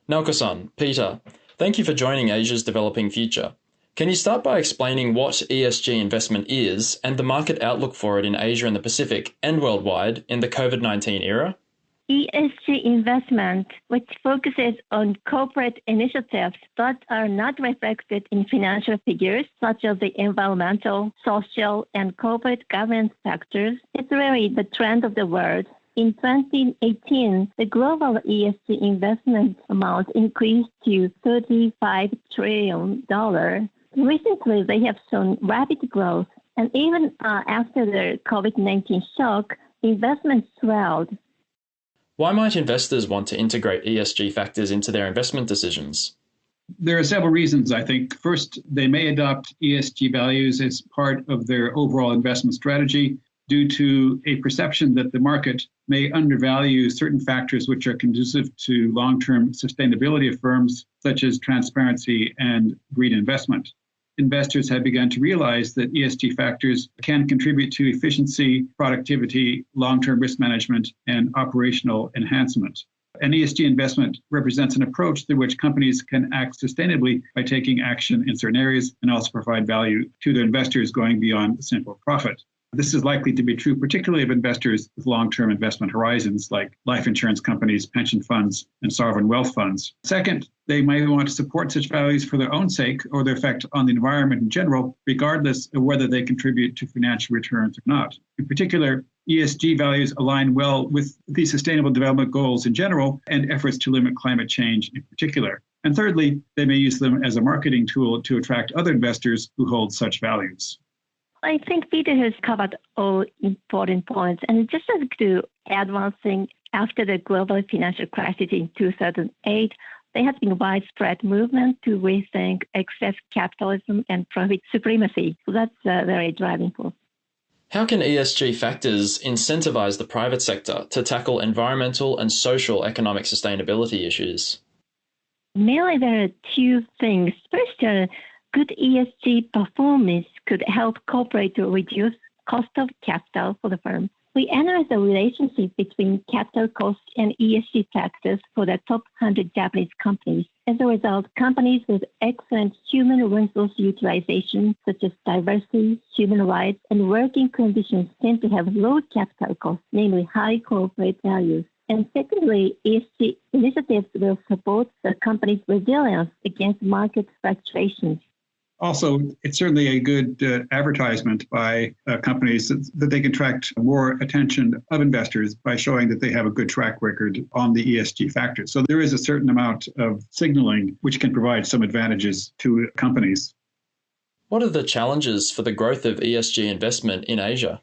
Naoko-san, Peter, thank you for joining Asia's Developing Future. Can you start by explaining what ESG investment is and the market outlook for it in Asia and the Pacific and worldwide in the COVID-19 era? ESG investment, which focuses on corporate initiatives that are not reflected in financial figures, such as the environmental, social, and corporate governance factors, is really the trend of the world. In 2018, the global ESG investment amount increased to $35 trillion. Recently, they have shown rapid growth, and even after the COVID-19 shock, investment swelled. Why might investors want to integrate ESG factors into their investment decisions? There are several reasons, I think. First, they may adopt ESG values as part of their overall investment strategy due to a perception that the market may undervalue certain factors which are conducive to long-term sustainability of firms, such as transparency and green investment. Investors have begun to realize that ESG factors can contribute to efficiency, productivity, long-term risk management, and operational enhancement. An ESG investment represents an approach through which companies can act sustainably by taking action in certain areas and also provide value to their investors going beyond simple profit. This is likely to be true particularly of investors with long-term investment horizons like life insurance companies, pension funds, and sovereign wealth funds. Second, they may want to support such values for their own sake or their effect on the environment in general, regardless of whether they contribute to financial returns or not. In particular, ESG values align well with the Sustainable Development Goals in general and efforts to limit climate change in particular. And thirdly, they may use them as a marketing tool to attract other investors who hold such values. I think Peter has covered all important points. And just to add one thing, after the global financial crisis in 2008, there has been widespread movement to rethink excess capitalism and profit supremacy. So that's a very driving force. How can ESG factors incentivize the private sector to tackle environmental and social economic sustainability issues? Mainly there are two things. First, good ESG performance could help corporate to reduce cost of capital for the firm. We analyze the relationship between capital costs and ESG factors for the top 100 Japanese companies. As a result, companies with excellent human resource utilization, such as diversity, human rights, and working conditions tend to have low capital costs, namely high corporate values. And secondly, ESG initiatives will support the company's resilience against market fluctuations. Also, it's certainly a good advertisement by companies that they can attract more attention of investors by showing that they have a good track record on the ESG factors. So there is a certain amount of signaling which can provide some advantages to companies. What are the challenges for the growth of ESG investment in Asia?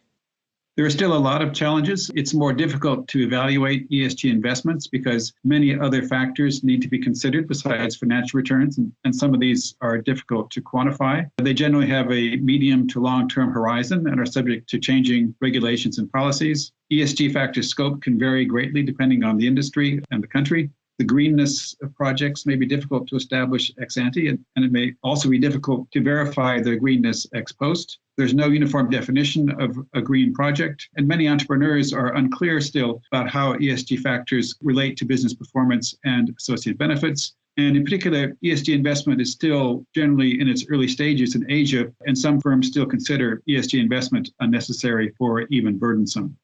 There are still a lot of challenges. It's more difficult to evaluate ESG investments because many other factors need to be considered besides financial returns, and some of these are difficult to quantify. They generally have a medium to long-term horizon and are subject to changing regulations and policies. ESG factor scope can vary greatly depending on the industry and the country. The greenness of projects may be difficult to establish ex ante, and it may also be difficult to verify the greenness ex post. There's no uniform definition of a green project, and many entrepreneurs are unclear still about how ESG factors relate to business performance and associated benefits. And in particular, ESG investment is still generally in its early stages in Asia, and some firms still consider ESG investment unnecessary or even burdensome.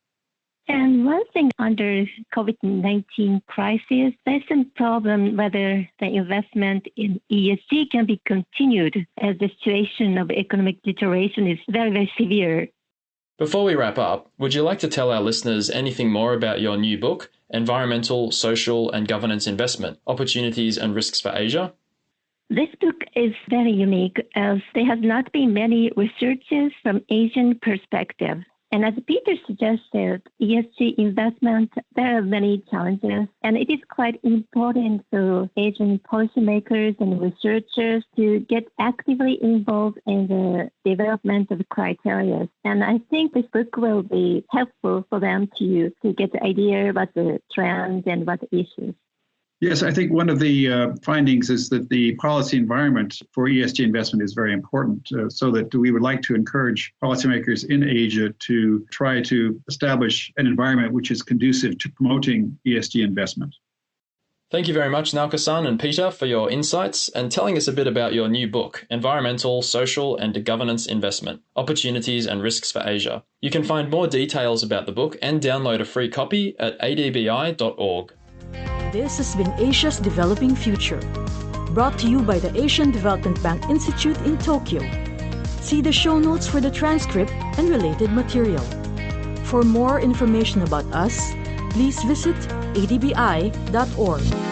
And one thing under COVID-19 crisis, there's some problem whether the investment in ESG can be continued as the situation of economic deterioration is very, very severe. Before we wrap up, would you like to tell our listeners anything more about your new book, Environmental, Social and Governance Investment, Opportunities and Risks for Asia? This book is very unique as there has not been many researches from Asian perspective. And as Peter suggested, ESG investment, there are many challenges, and it is quite important for Asian policymakers and researchers to get actively involved in the development of criteria. And I think this book will be helpful for them to get the idea about the trends and what the issues. Yes, I think one of the findings is that the policy environment for ESG investment is very important, so that we would like to encourage policymakers in Asia to try to establish an environment which is conducive to promoting ESG investment. Thank you very much, Naoko-san and Peter, for your insights and telling us a bit about your new book, Environmental, Social and Governance Investment, Opportunities and Risks for Asia. You can find more details about the book and download a free copy at adbi.org. This has been Asia's Developing Future, brought to you by the Asian Development Bank Institute in Tokyo. See the show notes for the transcript and related material. For more information about us, please visit adbi.org.